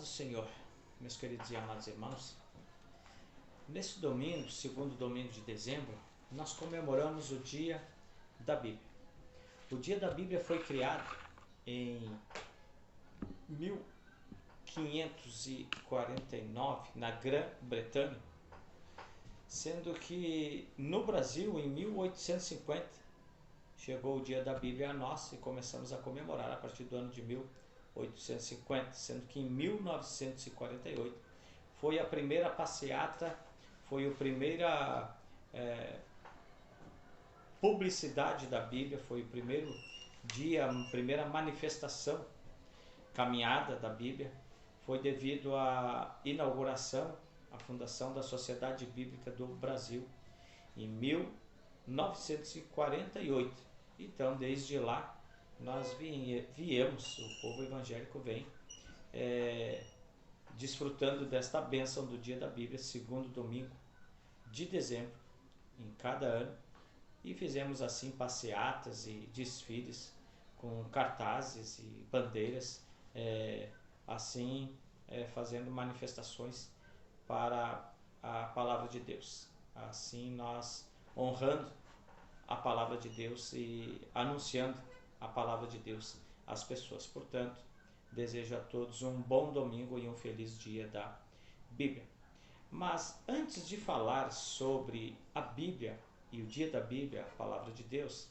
do Senhor, meus queridos e amados irmãos. Nesse domingo, segundo domingo de dezembro, nós comemoramos o Dia da Bíblia. O Dia da Bíblia foi criado em 1549 na Grã-Bretanha, sendo que no Brasil, em 1850, chegou o Dia da Bíblia a nós e começamos a comemorar a partir do ano de 1850, sendo que em 1948 foi a primeira passeata, foi a primeira publicidade da Bíblia, foi o primeiro dia, a primeira manifestação, caminhada da Bíblia, foi devido à inauguração, à fundação da Sociedade Bíblica do Brasil em 1948. Então, desde lá, nós viemos, o povo evangélico vem desfrutando desta bênção do Dia da Bíblia, segundo domingo de dezembro, em cada ano, e fizemos assim passeatas e desfiles com cartazes e bandeiras, fazendo manifestações para a palavra de Deus. Assim nós honrando a palavra de Deus e anunciando a palavra de Deus às pessoas. Portanto, desejo a todos um bom domingo e um feliz dia da Bíblia. Mas antes de falar sobre a Bíblia e o dia da Bíblia, a palavra de Deus,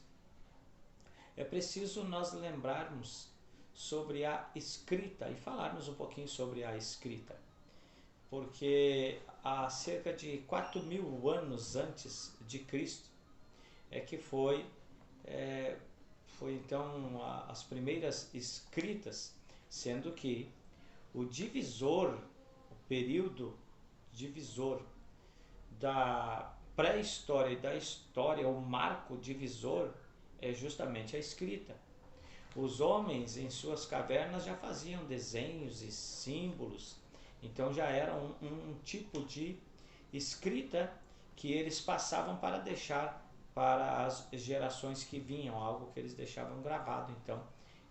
é preciso nós lembrarmos sobre a escrita e falarmos um pouquinho sobre a escrita. Porque há cerca de 4.000 anos antes de Cristo que foi então as primeiras escritas, sendo que o período divisor da pré-história e da história, o marco divisor é justamente a escrita. Os homens em suas cavernas já faziam desenhos e símbolos, então já era um tipo de escrita que eles passavam para deixar para as gerações que vinham, algo que eles deixavam gravado então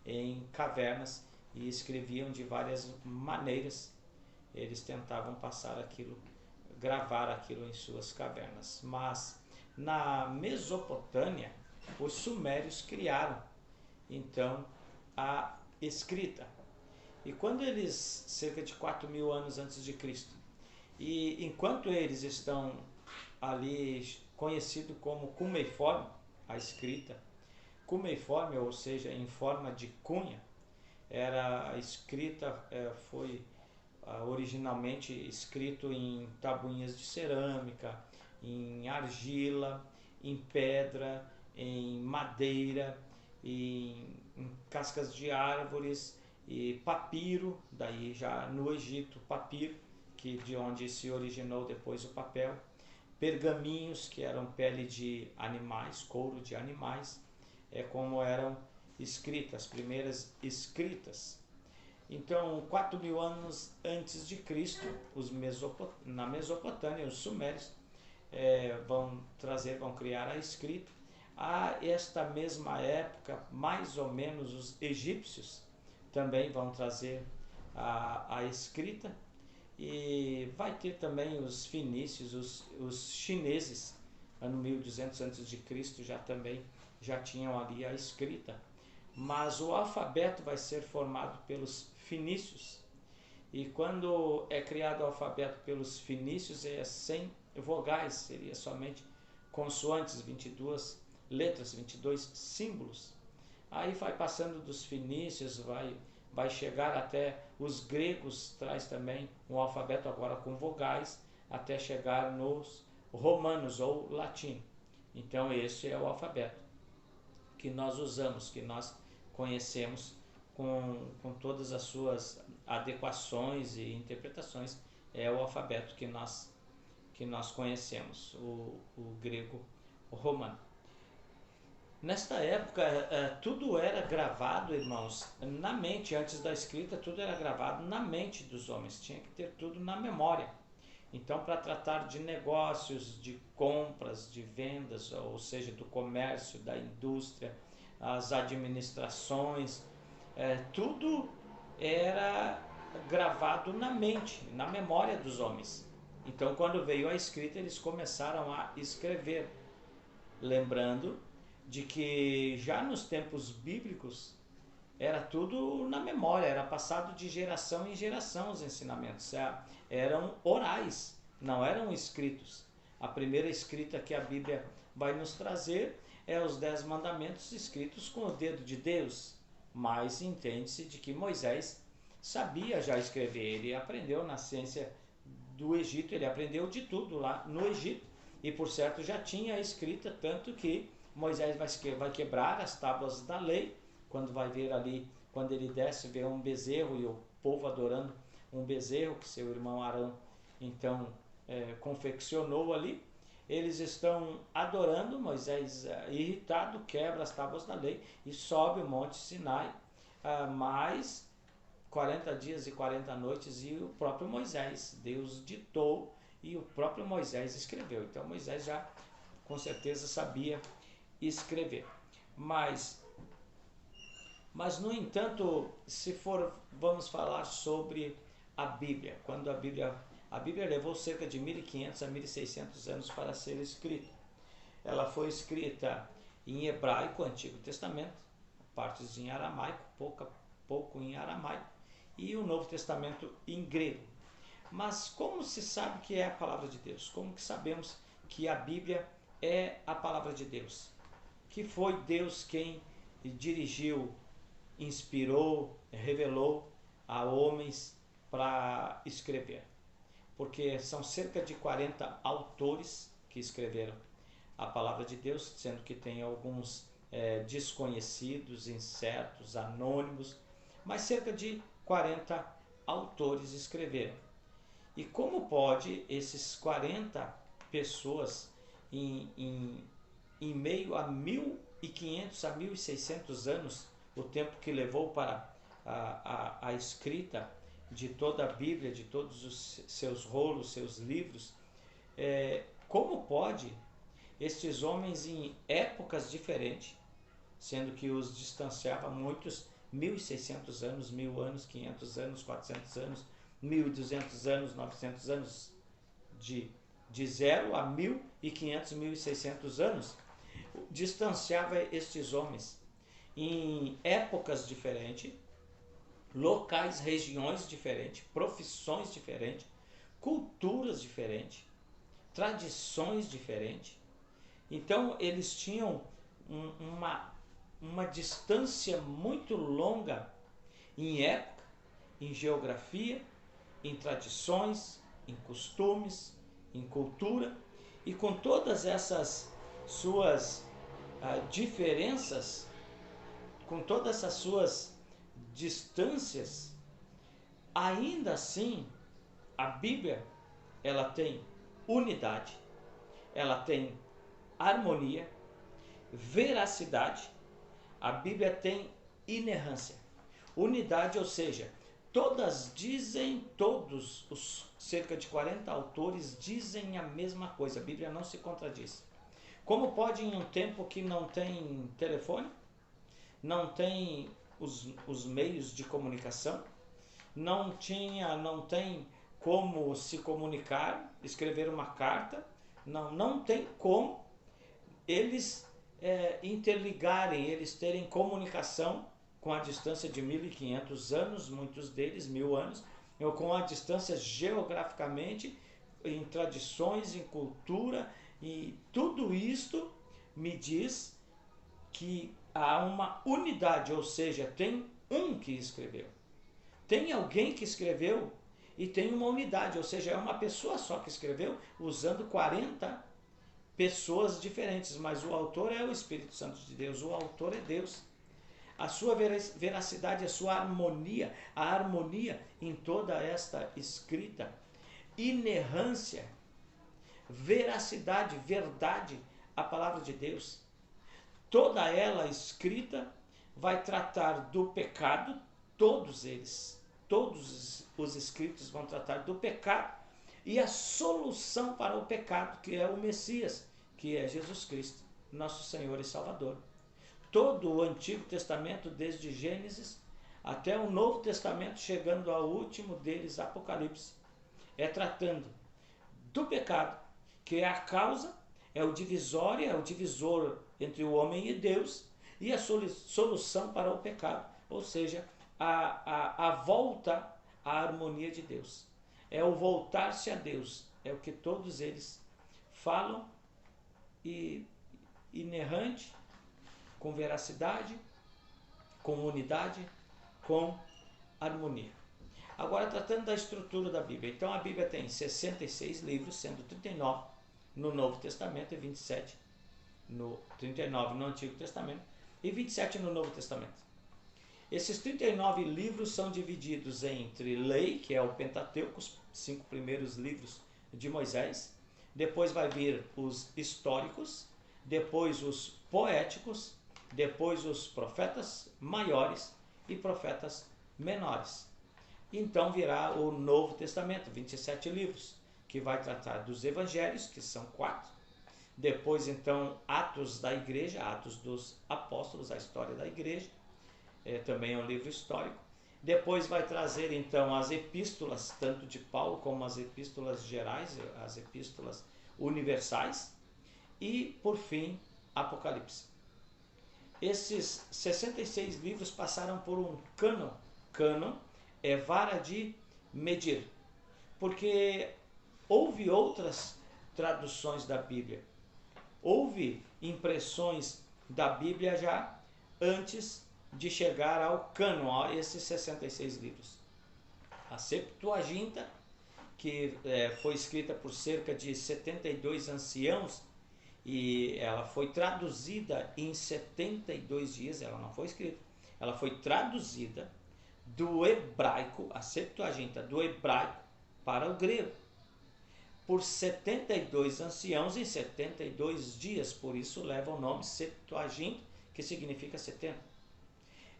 em cavernas e escreviam de várias maneiras. Eles tentavam passar aquilo, gravar aquilo em suas cavernas. Mas na Mesopotâmia, os sumérios criaram então a escrita. E quando eles, cerca de 4.000 anos antes de Cristo, e enquanto eles estão ali, conhecido como cuneiforme, a escrita cuneiforme, ou seja, em forma de cunha, era a escrita, foi originalmente escrito em tabuinhas de cerâmica, em argila, em pedra, em madeira, em cascas de árvores e papiro, daí já no Egito, papiro, que de onde se originou depois o papel, pergaminhos, que eram pele de animais, couro de animais, como eram escritas, as primeiras escritas. Então, 4.000 anos antes de Cristo, na Mesopotâmia, os sumérios vão criar a escrita. A esta mesma época, mais ou menos, os egípcios também vão trazer a escrita. E vai ter também os fenícios, os chineses, ano 1200 a.C. já tinham ali a escrita. Mas o alfabeto vai ser formado pelos fenícios. E quando é criado o alfabeto pelos fenícios, é sem vogais, seria somente consoantes, 22 letras, 22 símbolos. Aí vai passando dos fenícios, vai chegar até os gregos, traz também um alfabeto agora com vogais, até chegar nos romanos ou latino. Então esse é o alfabeto que nós usamos, que nós conhecemos com todas as suas adequações e interpretações. É o alfabeto que nós conhecemos, o grego romano. Nesta época, tudo era gravado, irmãos, na mente. Antes da escrita, tudo era gravado na mente dos homens. Tinha que ter tudo na memória. Então, para tratar de negócios, de compras, de vendas, ou seja, do comércio, da indústria, as administrações, tudo era gravado na mente, na memória dos homens. Então, quando veio a escrita, eles começaram a escrever, lembrando de que já nos tempos bíblicos era tudo na memória, era passado de geração em geração os ensinamentos, eram orais, não eram escritos. A primeira escrita que a Bíblia vai nos trazer é os 10 mandamentos escritos com o dedo de Deus, mas entende-se de que Moisés sabia já escrever, ele aprendeu na ciência do Egito, ele aprendeu de tudo lá no Egito, e por certo já tinha a escrita, tanto que Moisés vai quebrar as tábuas da lei, quando vai ver ali, quando ele desce, vê um bezerro e o povo adorando um bezerro que seu irmão Arão então confeccionou ali. Eles estão adorando, Moisés irritado quebra as tábuas da lei e sobe o monte Sinai, mais 40 dias e 40 noites, e o próprio Moisés, Deus ditou e o próprio Moisés escreveu. Então Moisés já com certeza sabia escrever. Mas no entanto, se vamos falar sobre a Bíblia, quando a Bíblia levou cerca de 1500 a 1600 anos para ser escrita. Ela foi escrita em hebraico, Antigo Testamento, partes em aramaico, pouco em aramaico, e o Novo Testamento em grego. Mas como se sabe que é a palavra de Deus? Como que sabemos que a Bíblia é a palavra de Deus? Que foi Deus quem dirigiu, inspirou, revelou a homens para escrever. Porque são cerca de 40 autores que escreveram a palavra de Deus, sendo que tem alguns desconhecidos, incertos, anônimos, mas cerca de 40 autores escreveram. E como pode esses 40 pessoas, em meio a 1500 a 1600 anos, o tempo que levou para a escrita de toda a Bíblia, de todos os seus rolos, seus livros, como pode estes homens em épocas diferentes, sendo que os distanciava muitos 1600 anos, 1000 anos, 500 anos, 400 anos, 1200 anos, 900 anos, de 0 a 1500, 1600 anos, distanciava estes homens em épocas diferentes, locais, regiões diferentes, profissões diferentes, culturas diferentes, tradições diferentes. Então eles tinham uma distância muito longa em época, em geografia, em tradições, em costumes, em cultura, e com todas essas suas diferenças, com todas essas suas distâncias, ainda assim a Bíblia ela tem unidade, ela tem harmonia, veracidade. A Bíblia tem inerrância, unidade, ou seja, todos os cerca de 40 autores dizem a mesma coisa. A Bíblia não se contradiz. Como pode, em um tempo que não tem telefone, não tem os meios de comunicação, não tem como se comunicar, escrever uma carta, não tem como eles interligarem, eles terem comunicação com a distância de 1500 anos, muitos deles 1000 anos, ou com a distância geograficamente, em tradições, em cultura, e tudo isto me diz que há uma unidade, ou seja, tem um que escreveu. Tem alguém que escreveu e tem uma unidade, ou seja, é uma pessoa só que escreveu, usando 40 pessoas diferentes, mas o autor é o Espírito Santo de Deus, o autor é Deus. A sua veracidade, a sua harmonia, a harmonia em toda esta escrita, inerrância, veracidade, verdade, a palavra de Deus, toda ela escrita vai tratar do pecado, todos os escritos vão tratar do pecado e a solução para o pecado, que é o Messias, que é Jesus Cristo, nosso Senhor e Salvador. Todo o Antigo Testamento, desde Gênesis até o Novo Testamento, chegando ao último deles, Apocalipse, é tratando do pecado, que é a causa, é o divisório, é o divisor entre o homem e Deus, e a solução para o pecado, ou seja, a volta à harmonia de Deus. É o voltar-se a Deus, é o que todos eles falam, e inerrante, com veracidade, com unidade, com harmonia. Agora, tratando da estrutura da Bíblia. Então, a Bíblia tem 66 livros, sendo 39 no Novo Testamento e 27 39 no Antigo Testamento e 27 no Novo Testamento. Esses 39 livros são divididos entre lei, que é o Pentateuco, os 5 primeiros livros de Moisés. Depois vai vir os históricos, depois os poéticos, depois os profetas maiores e profetas menores. Então virá o Novo Testamento, 27 livros, que vai tratar dos evangelhos, que são 4. Depois, então, Atos da Igreja, Atos dos Apóstolos, a história da Igreja, também é um livro histórico. Depois vai trazer, então, as epístolas, tanto de Paulo como as epístolas gerais, as epístolas universais. E, por fim, Apocalipse. Esses 66 livros passaram por um cânon. Cânon é vara de medir, porque houve outras traduções da Bíblia, houve impressões da Bíblia já antes de chegar ao cânon, a esses 66 livros. A Septuaginta, que foi escrita por cerca de 72 anciãos, e ela foi traduzida em 72 dias, ela não foi escrita, ela foi traduzida do hebraico, a Septuaginta, do hebraico para o grego, por 72 anciãos em 72 dias, por isso leva o nome Septuaginta, que significa 70.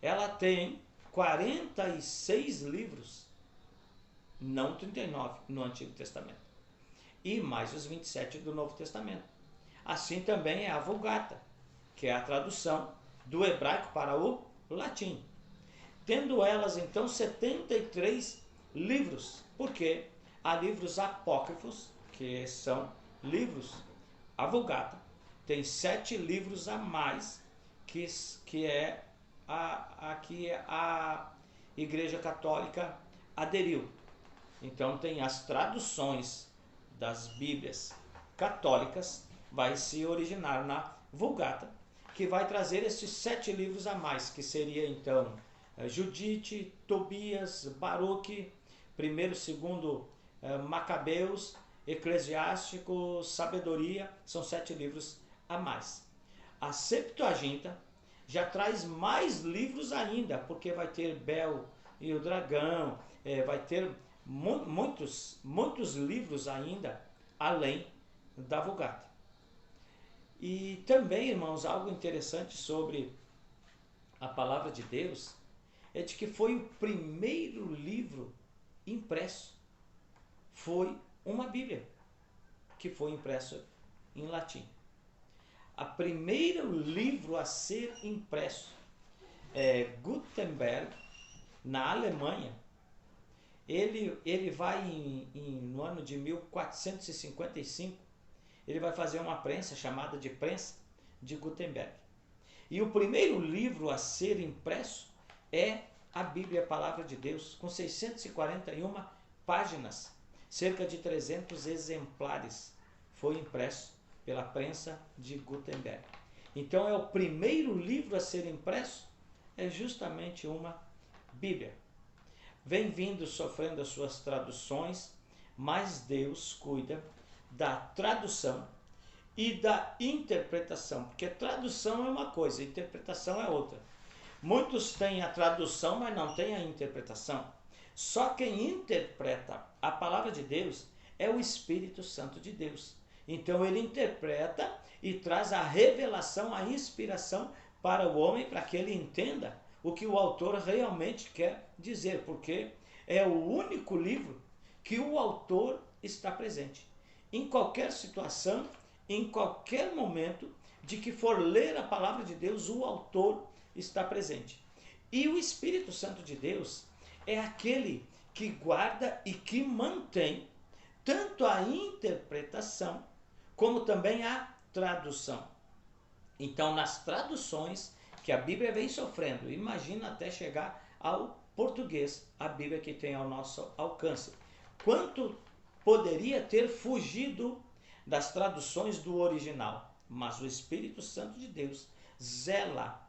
Ela tem 46 livros, não 39 no Antigo Testamento, e mais os 27 do Novo Testamento. Assim também é a Vulgata, que é a tradução do hebraico para o latim. Tendo elas, então, 73 livros, porque há livros apócrifos, que são livros, a Vulgata tem 7 livros a mais, que é a que a Igreja Católica aderiu. Então tem as traduções das Bíblias católicas, vai se originar na Vulgata, que vai trazer esses 7 livros a mais, que seria então Judite, Tobias, Baruque, 1º, 2º Macabeus, Eclesiástico, Sabedoria, são 7 livros a mais. A Septuaginta já traz mais livros ainda, porque vai ter Bel e o Dragão, vai ter muitos livros ainda, além da Vulgata. E também, irmãos, algo interessante sobre a Palavra de Deus é de que foi o primeiro livro impresso, foi uma Bíblia, que foi impresso em latim. O primeiro livro a ser impresso é Gutenberg, na Alemanha. Ele vai no ano de 1455, ele vai fazer uma prensa chamada de Prensa de Gutenberg. E o primeiro livro a ser impresso é a Bíblia, a Palavra de Deus, com 641 páginas, cerca de 300 exemplares, foi impresso pela prensa de Gutenberg. Então é o primeiro livro a ser impresso, é justamente uma Bíblia. Vem vindo sofrendo as suas traduções, mas Deus cuida da tradução e da interpretação, porque tradução é uma coisa, interpretação é outra. Muitos têm a tradução, mas não têm a interpretação. Só quem interpreta a palavra de Deus é o Espírito Santo de Deus. Então ele interpreta e traz a revelação, a inspiração para o homem, para que ele entenda o que o autor realmente quer dizer, porque é o único livro que o autor está presente. Em qualquer situação, em qualquer momento de que for ler a palavra de Deus, o autor está presente. E o Espírito Santo de Deus é aquele que guarda e que mantém tanto a interpretação como também a tradução. Então, nas traduções que a Bíblia vem sofrendo, imagina até chegar ao português, a Bíblia que tem ao nosso alcance. Quanto poderia ter fugido das traduções do original, mas o Espírito Santo de Deus vela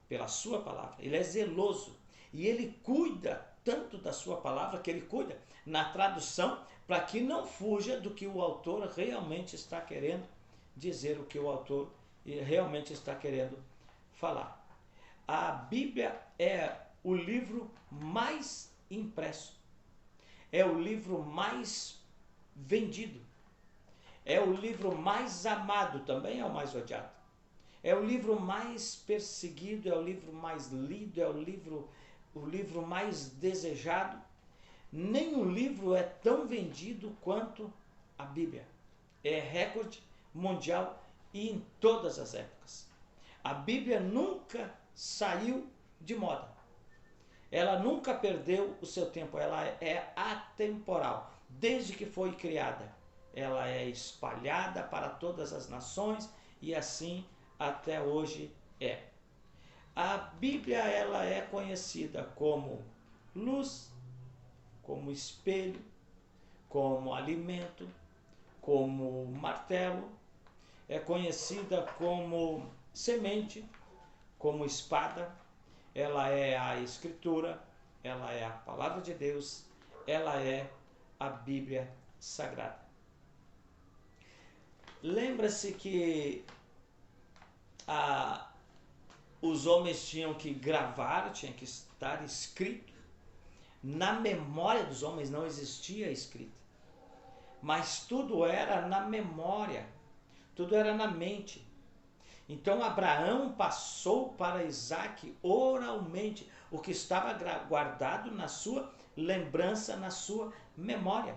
pela sua palavra. Ele é zeloso e ele cuida tanto da sua palavra que ele cuida na tradução para que não fuja do que o autor realmente está querendo dizer, o que o autor realmente está querendo falar. A Bíblia é o livro mais impresso, é o livro mais vendido, é o livro mais amado, também é o mais odiado. É o livro mais perseguido, é o livro mais lido, é o livro mais desejado. Nenhum livro é tão vendido quanto a Bíblia. É recorde mundial e em todas as épocas. A Bíblia nunca saiu de moda. Ela nunca perdeu o seu tempo, ela é atemporal. Desde que foi criada, ela é espalhada para todas as nações e assim até hoje é. A Bíblia ela é conhecida como luz, como espelho, como alimento, como martelo, é conhecida como semente, como espada, ela é a Escritura, ela é a Palavra de Deus, ela é a Bíblia Sagrada. Lembra-se que os homens tinham que gravar, tinha que estar escrito. Na memória dos homens não existia escrita, mas tudo era na memória, tudo era na mente. Então Abraão passou para Isaac oralmente o que estava guardado na sua lembrança, na sua memória.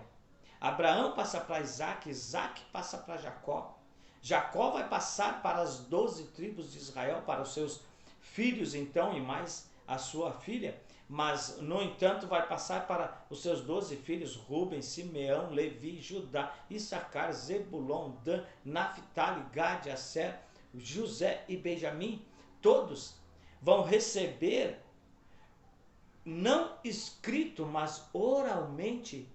Abraão passa para Isaac, Isaac passa para Jacó. Jacó vai passar para as 12 tribos de Israel, para os seus filhos então e mais a sua filha. Mas, no entanto, vai passar para os seus 12 filhos, Rubem, Simeão, Levi, Judá, Issacar, Zebulon, Dan, Naphtali, Gad, Asser, José e Benjamim. Todos vão receber, não escrito, mas oralmente,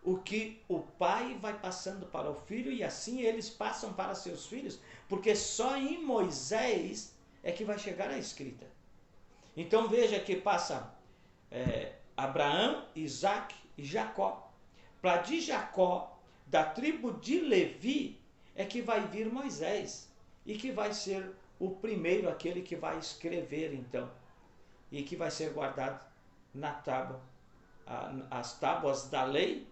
o que o pai vai passando para o filho e assim eles passam para seus filhos, porque só em Moisés é que vai chegar a escrita. Então veja que passa Abraão, Isaac e Jacó. Para de Jacó, da tribo de Levi, é que vai vir Moisés e que vai ser o primeiro, aquele que vai escrever então, e que vai ser guardado na tábua, as tábuas da lei,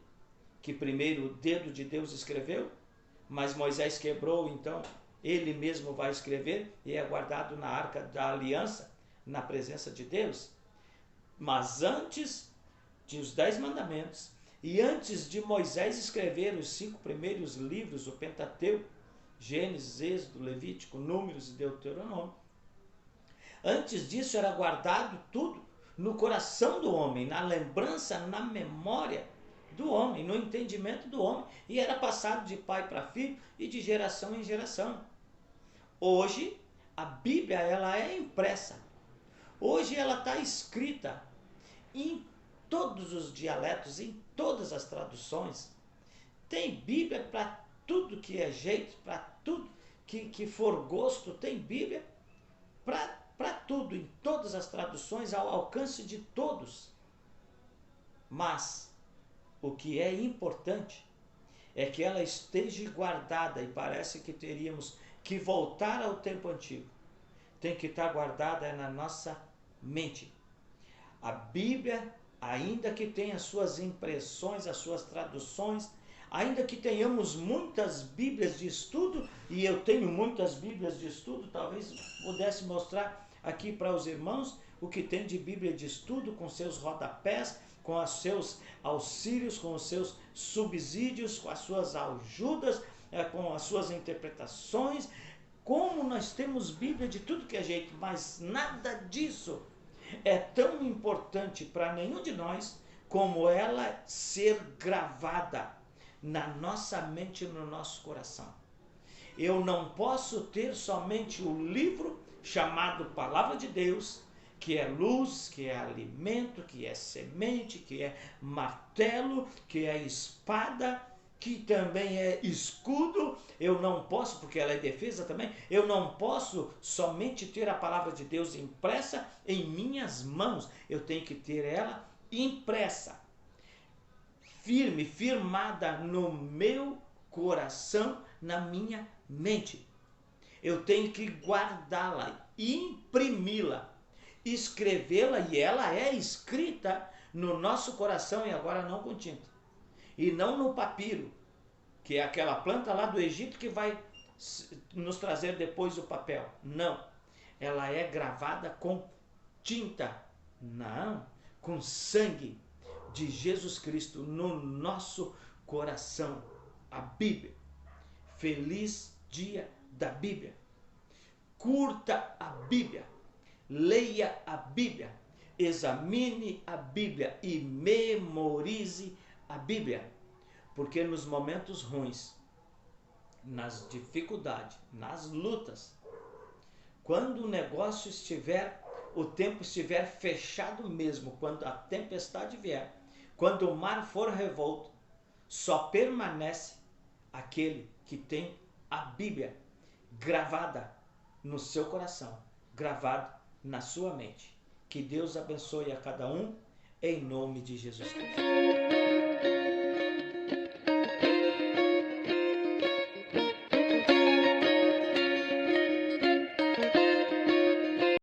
que primeiro o dedo de Deus escreveu, mas Moisés quebrou, então ele mesmo vai escrever e é guardado na arca da aliança, na presença de Deus. Mas antes os 10 mandamentos e antes de Moisés escrever os 5 primeiros livros, o Pentateuco, Gênesis, Êxodo, Levítico, Números e Deuteronômio, antes disso era guardado tudo no coração do homem, na lembrança, na memória do homem, no entendimento do homem, e era passado de pai para filho e de geração em geração. Hoje a Bíblia ela é impressa. Hoje ela está escrita em todos os dialetos, em todas as traduções. Tem Bíblia para tudo que é jeito, para tudo que for gosto, tem Bíblia para tudo, em todas as traduções, ao alcance de todos. Mas o que é importante é que ela esteja guardada, e parece que teríamos que voltar ao tempo antigo. Tem que estar guardada na nossa mente. A Bíblia, ainda que tenha as suas impressões, as suas traduções, ainda que tenhamos muitas Bíblias de estudo, e eu tenho muitas Bíblias de estudo, talvez pudesse mostrar aqui para os irmãos o que tem de Bíblia de estudo, com seus rodapés, com os seus auxílios, com os seus subsídios, com as suas ajudas, com as suas interpretações, como nós temos Bíblia de tudo que é jeito, mas nada disso é tão importante para nenhum de nós como ela ser gravada na nossa mente e no nosso coração. Eu não posso ter somente o livro chamado Palavra de Deus, que é luz, que é alimento, que é semente, que é martelo, que é espada, que também é escudo. Eu não posso, porque ela é defesa também, eu não posso somente ter a Palavra de Deus impressa em minhas mãos. Eu tenho que ter ela impressa, firme, firmada no meu coração, na minha mente. Eu tenho que guardá-la, imprimi-la, escrevê-la, e ela é escrita no nosso coração, e agora não com tinta. E não no papiro, que é aquela planta lá do Egito que vai nos trazer depois o papel. Não. Ela é gravada com tinta. Não. Com sangue de Jesus Cristo no nosso coração. A Bíblia. Feliz dia da Bíblia. Curta a Bíblia. Leia a Bíblia. Examine a Bíblia e memorize a Bíblia. Porque nos momentos ruins, nas dificuldades, nas lutas, quando o negócio estiver, o tempo estiver fechado mesmo, quando a tempestade vier, quando o mar for revolto, só permanece aquele que tem a Bíblia gravada no seu coração, gravado na sua mente. Que Deus abençoe a cada um, em nome de Jesus Cristo.